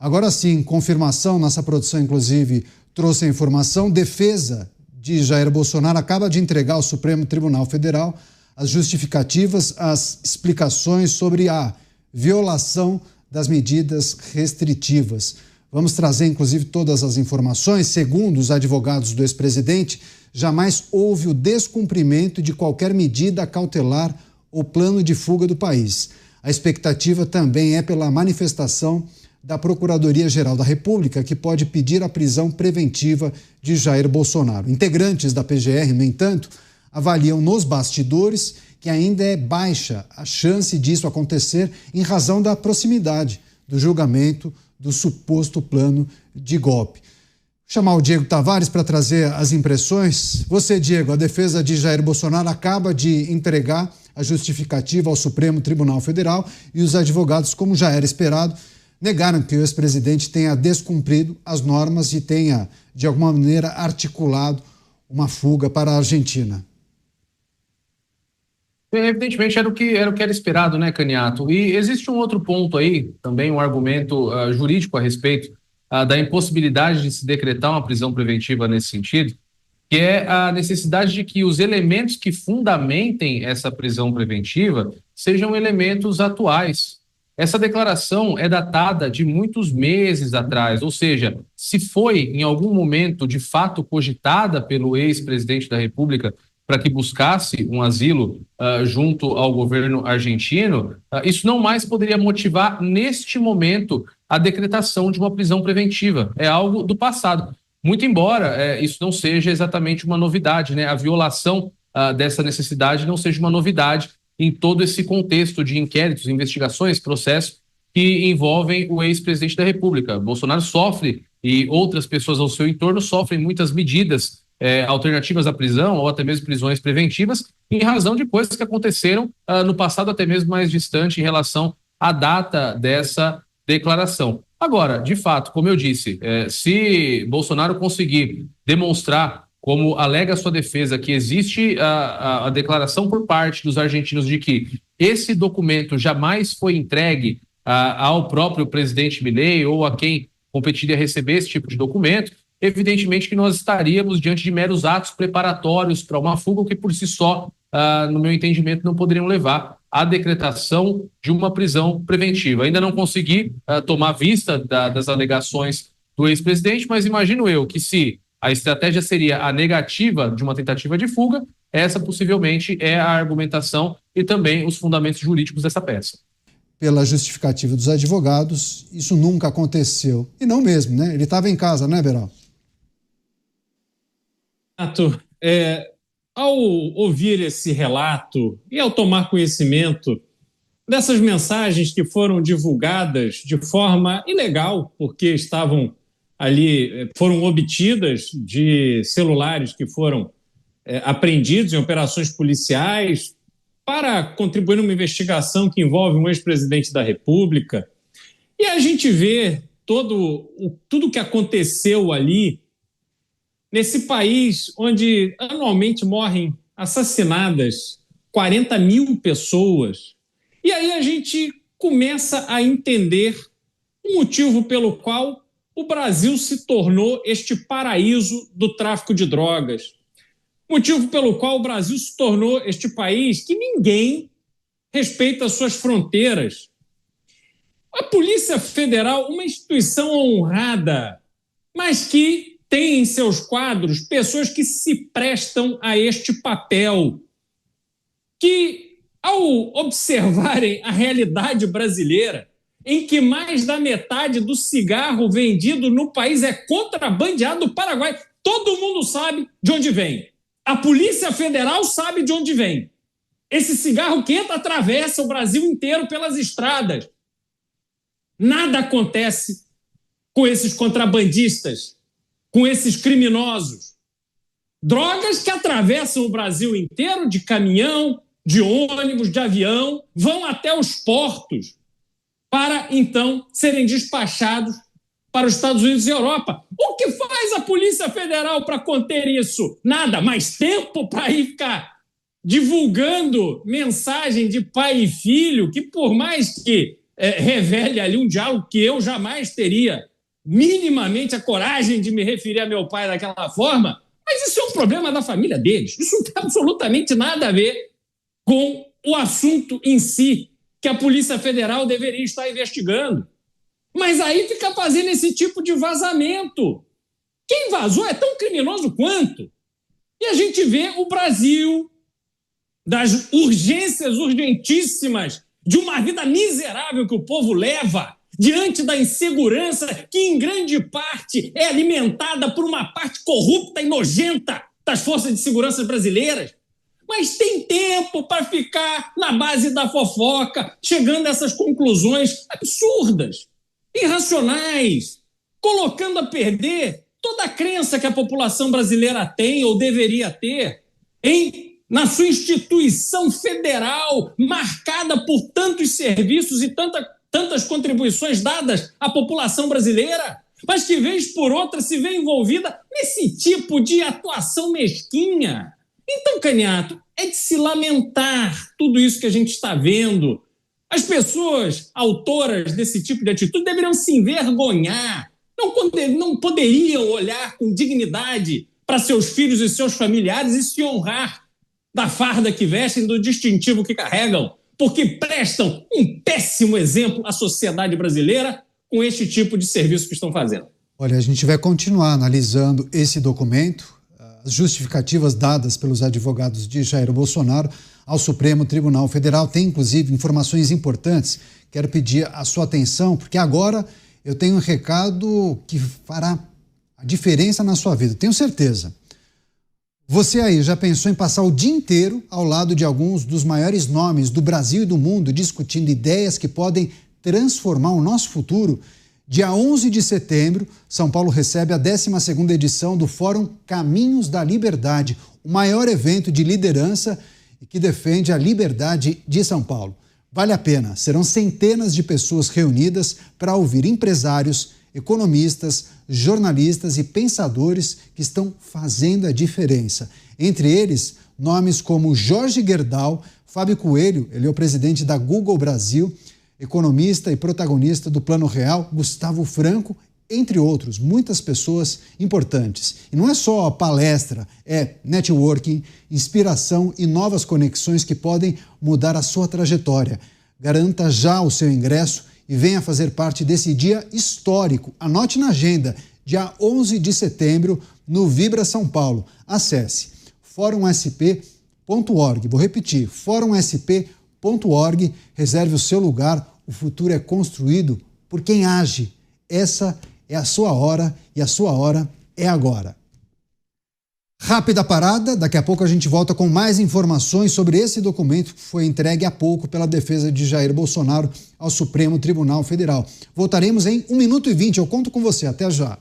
Agora sim, confirmação, nossa produção inclusive trouxe a informação, defesa de Jair Bolsonaro acaba de entregar ao Supremo Tribunal Federal as justificativas, as explicações sobre a violação das medidas restritivas. Vamos trazer, inclusive, todas as informações. Segundo os advogados do ex-presidente, jamais houve o descumprimento de qualquer medida cautelar ou plano de fuga do país. A expectativa também é pela manifestação da Procuradoria-Geral da República, que pode pedir a prisão preventiva de Jair Bolsonaro. Integrantes da PGR, no entanto, avaliam nos bastidores que ainda é baixa a chance disso acontecer em razão da proximidade do julgamento do suposto plano de golpe. Vou chamar o Diego Tavares para trazer as impressões. Você, Diego, a defesa de Jair Bolsonaro acaba de entregar a justificativa ao Supremo Tribunal Federal e os advogados, como já era esperado, negaram que o ex-presidente tenha descumprido as normas e tenha, de alguma maneira, articulado uma fuga para a Argentina. Evidentemente era o que era esperado, né, Caniato? E existe um outro ponto aí, também um argumento jurídico a respeito da impossibilidade de se decretar uma prisão preventiva nesse sentido, que é a necessidade de que os elementos que fundamentem essa prisão preventiva sejam elementos atuais. Essa declaração é datada de muitos meses atrás, ou seja, se foi em algum momento de fato cogitada pelo ex-presidente da República para que buscasse um asilo junto ao governo argentino, isso não mais poderia motivar neste momento a decretação de uma prisão preventiva. É algo do passado. Muito embora isso não seja exatamente uma novidade, né? A violação dessa necessidade não seja uma novidade em todo esse contexto de inquéritos, investigações, processos que envolvem o ex-presidente da República. Bolsonaro sofre e outras pessoas ao seu entorno sofrem muitas medidas alternativas à prisão ou até mesmo prisões preventivas em razão de coisas que aconteceram no passado até mesmo mais distante em relação à data dessa declaração. Agora, de fato, como eu disse, se Bolsonaro conseguir demonstrar, como alega sua defesa, que existe a declaração por parte dos argentinos de que esse documento jamais foi entregue ao próprio presidente Milei ou a quem competiria receber esse tipo de documento, evidentemente que nós estaríamos diante de meros atos preparatórios para uma fuga que por si só, no meu entendimento, não poderiam levar à decretação de uma prisão preventiva. Ainda não consegui tomar vista das alegações do ex-presidente, mas imagino eu que se a estratégia seria a negativa de uma tentativa de fuga, essa possivelmente é a argumentação e também os fundamentos jurídicos dessa peça. Pela justificativa dos advogados, isso nunca aconteceu. E não mesmo, né? Ele estava em casa, né, Beral? Ao ouvir esse relato e ao tomar conhecimento dessas mensagens que foram divulgadas de forma ilegal, porque estavam ali, foram obtidas de celulares que foram apreendidos em operações policiais para contribuir numa investigação que envolve um ex-presidente da República. E a gente vê tudo o que aconteceu ali, nesse país onde anualmente morrem assassinadas 40 mil pessoas. E aí a gente começa a entender o motivo pelo qual o Brasil se tornou este paraíso do tráfico de drogas. Motivo pelo qual o Brasil se tornou este país que ninguém respeita suas fronteiras. A Polícia Federal, uma instituição honrada, mas que tem em seus quadros pessoas que se prestam a este papel, que, ao observarem a realidade brasileira, em que mais da metade do cigarro vendido no país é contrabandeado do Paraguai, todo mundo sabe de onde vem. A Polícia Federal sabe de onde vem. Esse cigarro que atravessa o Brasil inteiro pelas estradas. Nada acontece com esses contrabandistas, com esses criminosos. Drogas que atravessam o Brasil inteiro de caminhão, de ônibus, de avião, vão até os portos para, então, serem despachados para os Estados Unidos e Europa. O que faz a Polícia Federal para conter isso? Nada, mais tempo para ir ficar divulgando mensagem de pai e filho, que por mais que revele ali um diálogo que eu jamais teria minimamente a coragem de me referir a meu pai daquela forma, mas isso é um problema da família deles. Isso não tem absolutamente nada a ver com o assunto em si, que a Polícia Federal deveria estar investigando. Mas aí fica fazendo esse tipo de vazamento. Quem vazou é tão criminoso quanto. E a gente vê o Brasil, das urgências urgentíssimas de uma vida miserável que o povo leva, diante da insegurança que, em grande parte, é alimentada por uma parte corrupta e nojenta das forças de segurança brasileiras. Mas tem tempo para ficar na base da fofoca, chegando a essas conclusões absurdas, irracionais, colocando a perder toda a crença que a população brasileira tem ou deveria ter na sua instituição federal, marcada por tantos serviços e tantas contribuições dadas à população brasileira, mas que, vez por outra, se vê envolvida nesse tipo de atuação mesquinha. Então, Caniato, é de se lamentar tudo isso que a gente está vendo. As pessoas autoras desse tipo de atitude deveriam se envergonhar, não poderiam olhar com dignidade para seus filhos e seus familiares e se honrar da farda que vestem, do distintivo que carregam, porque prestam um péssimo exemplo à sociedade brasileira com este tipo de serviço que estão fazendo. Olha, a gente vai continuar analisando esse documento, as justificativas dadas pelos advogados de Jair Bolsonaro ao Supremo Tribunal Federal. Tem, inclusive, informações importantes. Quero pedir a sua atenção, porque agora eu tenho um recado que fará a diferença na sua vida, tenho certeza. Você aí já pensou em passar o dia inteiro ao lado de alguns dos maiores nomes do Brasil e do mundo, discutindo ideias que podem transformar o nosso futuro? Dia 11 de setembro, São Paulo recebe a 12ª edição do Fórum Caminhos da Liberdade, o maior evento de liderança e que defende a liberdade de São Paulo. Vale a pena, serão centenas de pessoas reunidas para ouvir empresários, economistas, jornalistas e pensadores que estão fazendo a diferença. Entre eles, nomes como Jorge Gerdau, Fábio Coelho, ele é o presidente da Google Brasil, economista e protagonista do Plano Real, Gustavo Franco, entre outros, muitas pessoas importantes. E não é só palestra, é networking, inspiração e novas conexões que podem mudar a sua trajetória. Garanta já o seu ingresso e venha fazer parte desse dia histórico. Anote na agenda, dia 11 de setembro, no Vibra São Paulo. Acesse forumsp.org. Vou repetir, forumsp.org. Reserve o seu lugar. O futuro é construído por quem age. Essa é a sua hora e a sua hora é agora. Rápida parada, daqui a pouco a gente volta com mais informações sobre esse documento que foi entregue há pouco pela defesa de Jair Bolsonaro ao Supremo Tribunal Federal. Voltaremos em 1 minuto e 20, eu conto com você, até já.